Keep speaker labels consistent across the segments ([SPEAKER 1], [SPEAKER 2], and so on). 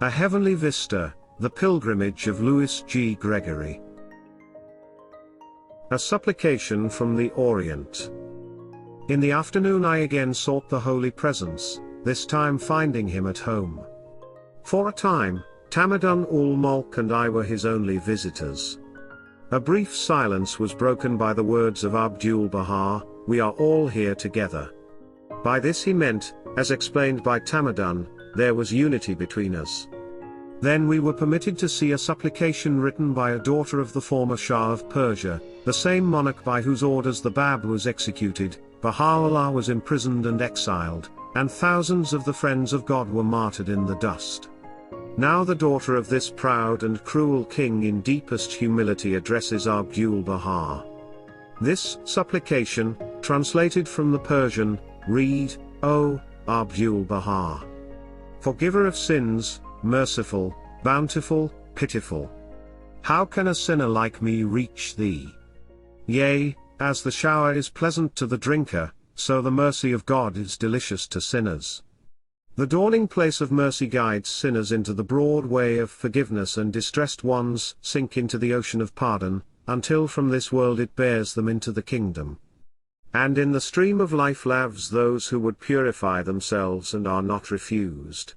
[SPEAKER 1] A Heavenly Vista, The Pilgrimage of Louis G. Gregory. A Supplication from the Orient. In the afternoon I again sought the Holy Presence, this time finding him at home. For a time, Tablets and I were his only visitors. A brief silence was broken by the words of Abdu'l-Baha, "We are all here together." By this he meant, as explained by Tablets, there was unity between us. Then we were permitted to see a supplication written by a daughter of the former Shah of Persia, the same monarch by whose orders the Bab was executed, Baha'u'llah was imprisoned and exiled, and thousands of the friends of God were martyred in the dust. Now the daughter of this proud and cruel king in deepest humility addresses Abdu'l-Baha. This supplication, translated from the Persian, read, "O Abdu'l-Baha, forgiver of sins, merciful, bountiful, pitiful. How can a sinner like me reach thee? Yea, as the shower is pleasant to the drinker, so the mercy of God is delicious to sinners. The dawning place of mercy guides sinners into the broad way of forgiveness, and distressed ones sink into the ocean of pardon, until from this world it bears them into the kingdom. And in the stream of life laves those who would purify themselves and are not refused.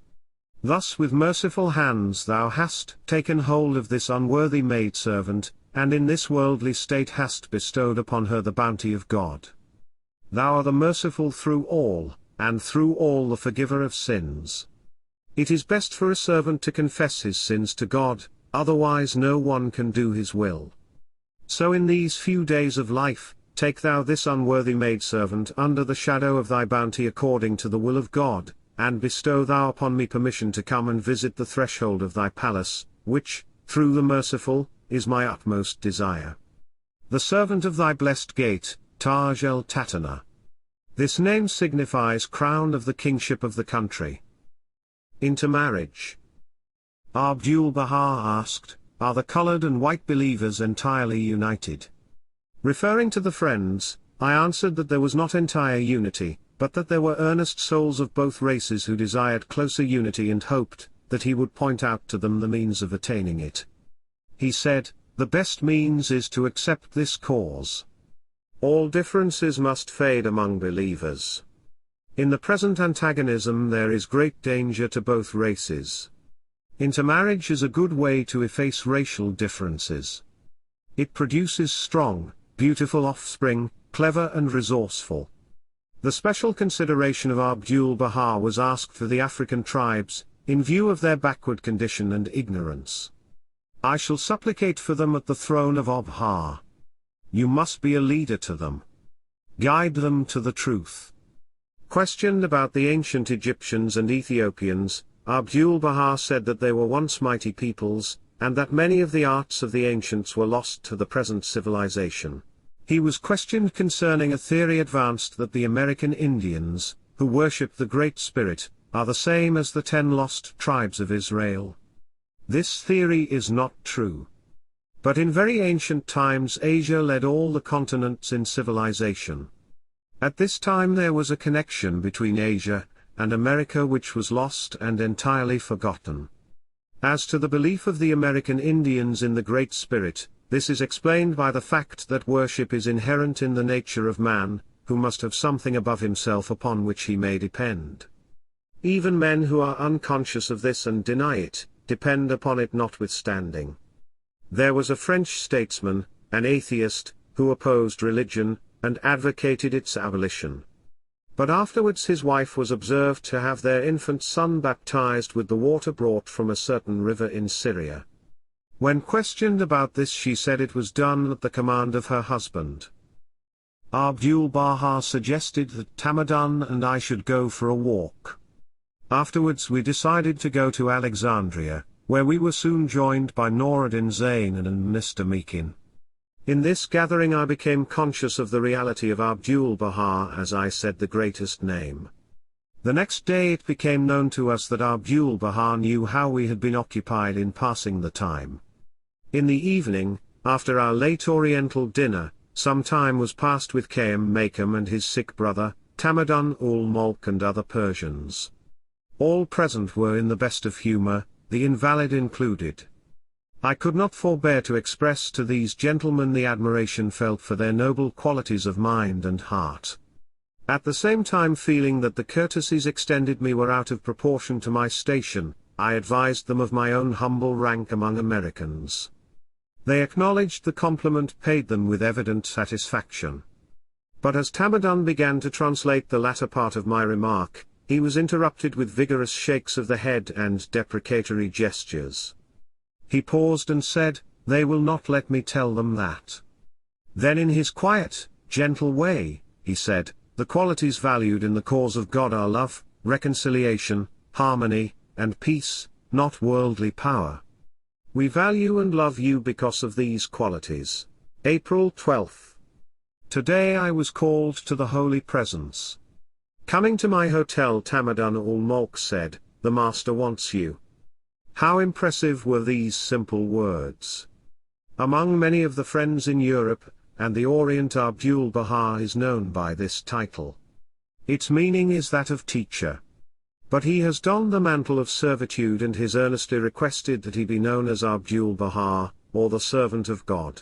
[SPEAKER 1] Thus with merciful hands thou hast taken hold of this unworthy maidservant, and in this worldly state hast bestowed upon her the bounty of God. Thou art the merciful through all, and through all the forgiver of sins. It is best for a servant to confess his sins to God, otherwise no one can do his will. So in these few days of life, take thou this unworthy maidservant under the shadow of thy bounty according to the will of God, and bestow thou upon me permission to come and visit the threshold of thy palace, which, through the merciful, is my utmost desire. The servant of thy blessed gate, Taj el-Tatana. This name signifies crown of the kingship of the country. Intermarriage. Abdu'l-Baha asked, are the colored and white believers entirely united? Referring to the friends, I answered that there was not entire unity, but that there were earnest souls of both races who desired closer unity and hoped that he would point out to them the means of attaining it. He said, the best means is to accept this cause. All differences must fade among believers. In the present antagonism there is great danger to both races. Intermarriage is a good way to efface racial differences. It produces strong, beautiful offspring, clever and resourceful. The special consideration of Abdu'l-Baha was asked for the African tribes, in view of their backward condition and ignorance. I shall supplicate for them at the throne of Abha. You must be a leader to them. Guide them to the truth. Questioned about the ancient Egyptians and Ethiopians, Abdu'l-Baha said that they were once mighty peoples, and that many of the arts of the ancients were lost to the present civilization. He was questioned concerning a theory advanced that the American Indians, who worship the Great Spirit, are the same as the 10 lost tribes of Israel. This theory is not true. But in very ancient times Asia led all the continents in civilization. At this time there was a connection between Asia and America which was lost and entirely forgotten. As to the belief of the American Indians in the Great Spirit, this is explained by the fact that worship is inherent in the nature of man, who must have something above himself upon which he may depend. Even men who are unconscious of this and deny it, depend upon it notwithstanding. There was a French statesman, an atheist, who opposed religion, and advocated its abolition. But afterwards his wife was observed to have their infant son baptized with the water brought from a certain river in Syria. When questioned about this she said it was done at the command of her husband. Abdu'l-Baha suggested that Tablets and I should go for a walk. Afterwards we decided to go to Alexandria, where we were soon joined by Noruddin Zain and Mr. Meakin. In this gathering I became conscious of the reality of Abdu'l-Baha as I said the greatest name. The next day it became known to us that Abdu'l-Baha knew how we had been occupied in passing the time. In the evening, after our late Oriental dinner, some time was passed with Kayum Makam and his sick brother, Tamadun ul Mulk and other Persians. All present were in the best of humor, the invalid included. I could not forbear to express to these gentlemen the admiration felt for their noble qualities of mind and heart. At the same time feeling that the courtesies extended me were out of proportion to my station, I advised them of my own humble rank among Americans. They acknowledged the compliment paid them with evident satisfaction. But as Tamadun began to translate the latter part of my remark, he was interrupted with vigorous shakes of the head and deprecatory gestures. He paused and said, "They will not let me tell them that." Then in his quiet, gentle way, he said, "The qualities valued in the cause of God are love, reconciliation, harmony, and peace, not worldly power. We value and love you because of these qualities." April 12. Today I was called to the Holy Presence. Coming to my hotel, Tamadun ul-Mulk said, "The Master wants you." How impressive were these simple words. Among many of the friends in Europe and the Orient, Abdu'l-Baha is known by this title. Its meaning is that of teacher. But he has donned the mantle of servitude and has earnestly requested that he be known as Abdu'l-Baha, or the servant of God.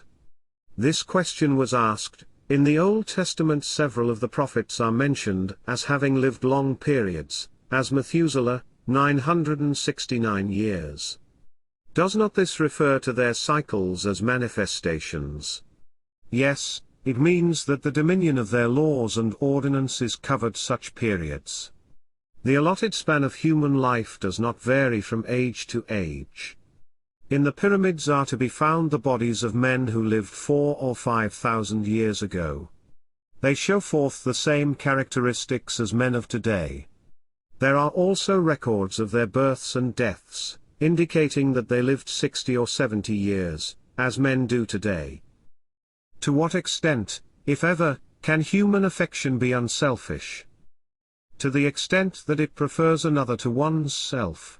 [SPEAKER 1] This question was asked. In the Old Testament several of the prophets are mentioned as having lived long periods, as Methuselah, 969 years. Does not this refer to their cycles as manifestations? Yes, it means that the dominion of their laws and ordinances covered such periods. The allotted span of human life does not vary from age to age. In the pyramids are to be found the bodies of men who lived 4,000 or 5,000 years ago. They show forth the same characteristics as men of today. There are also records of their births and deaths, indicating that they lived 60 or 70 years, as men do today. To what extent, if ever, can human affection be unselfish? To the extent that it prefers another to one's self.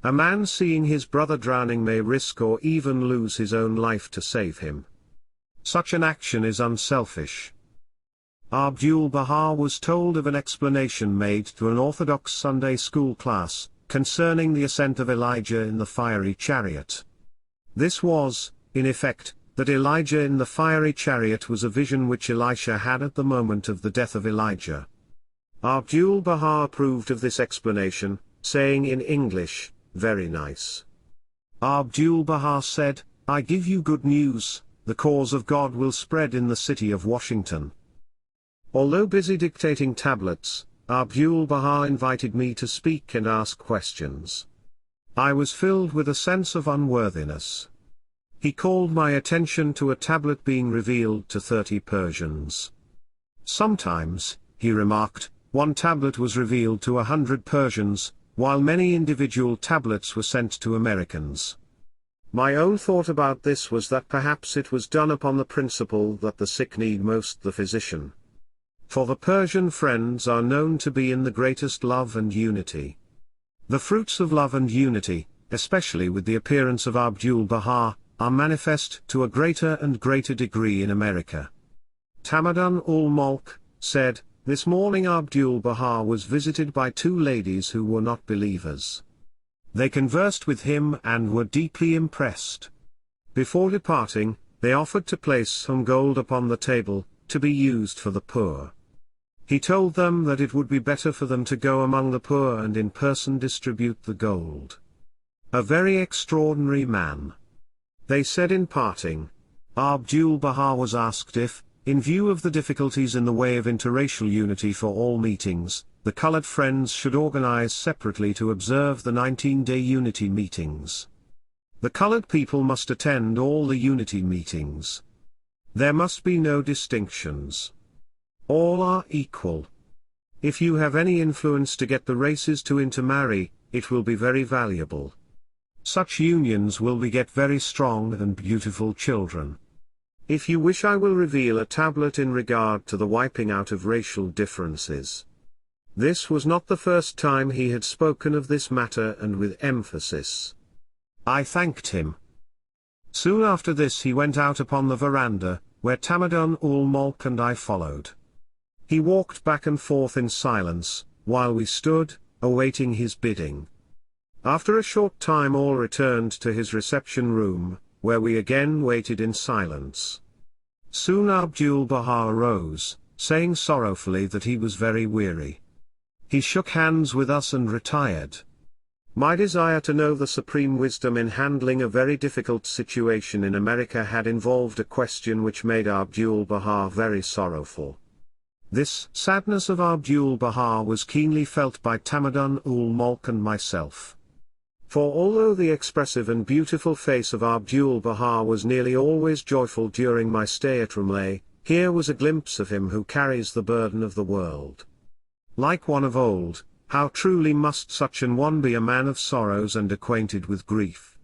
[SPEAKER 1] A man seeing his brother drowning may risk or even lose his own life to save him. Such an action is unselfish. Abdu'l-Baha was told of an explanation made to an Orthodox Sunday school class, concerning the ascent of Elijah in the fiery chariot. This was, in effect, that Elijah in the fiery chariot was a vision which Elisha had at the moment of the death of Elijah. Abdu'l-Baha approved of this explanation, saying in English, "Very nice." Abdu'l-Baha said, "I give you good news, the cause of God will spread in the city of Washington." Although busy dictating tablets, Abdu'l-Baha invited me to speak and ask questions. I was filled with a sense of unworthiness. He called my attention to a tablet being revealed to 30 Persians. Sometimes, he remarked, one tablet was revealed to 100 Persians, while many individual tablets were sent to Americans. My own thought about this was that perhaps it was done upon the principle that the sick need most the physician. For the Persian friends are known to be in the greatest love and unity. The fruits of love and unity, especially with the appearance of Abdu'l-Baha, are manifest to a greater and greater degree in America. Tamadun ul-Mulk said, "This morning Abdu'l-Baha was visited by 2 ladies who were not believers. They conversed with him and were deeply impressed. Before departing, they offered to place some gold upon the table, to be used for the poor. He told them that it would be better for them to go among the poor and in person distribute the gold. A very extraordinary man." They said in parting. Abdu'l-Baha was asked if, in view of the difficulties in the way of interracial unity for all meetings, the colored friends should organize separately to observe the 19-day unity meetings. The colored people must attend all the unity meetings. There must be no distinctions. All are equal. If you have any influence to get the races to intermarry, it will be very valuable. Such unions will beget very strong and beautiful children. If you wish, I will reveal a tablet in regard to the wiping out of racial differences. This was not the first time he had spoken of this matter, and with emphasis. I thanked him. Soon after this he went out upon the veranda, where Tamadun ul-Mulk and I followed. He walked back and forth in silence, while we stood, awaiting his bidding. After a short time all returned to his reception room, where we again waited in silence. Soon Abdu'l-Baha arose, saying sorrowfully that he was very weary. He shook hands with us and retired. My desire to know the supreme wisdom in handling a very difficult situation in America had involved a question which made Abdu'l-Baha very sorrowful. This sadness of Abdu'l-Baha was keenly felt by Tamadun-ul-Mulk and myself. For although the expressive and beautiful face of Abdu'l-Baha was nearly always joyful during my stay at Ramleh, here was a glimpse of him who carries the burden of the world. Like one of old, how truly must such an one be a man of sorrows and acquainted with grief.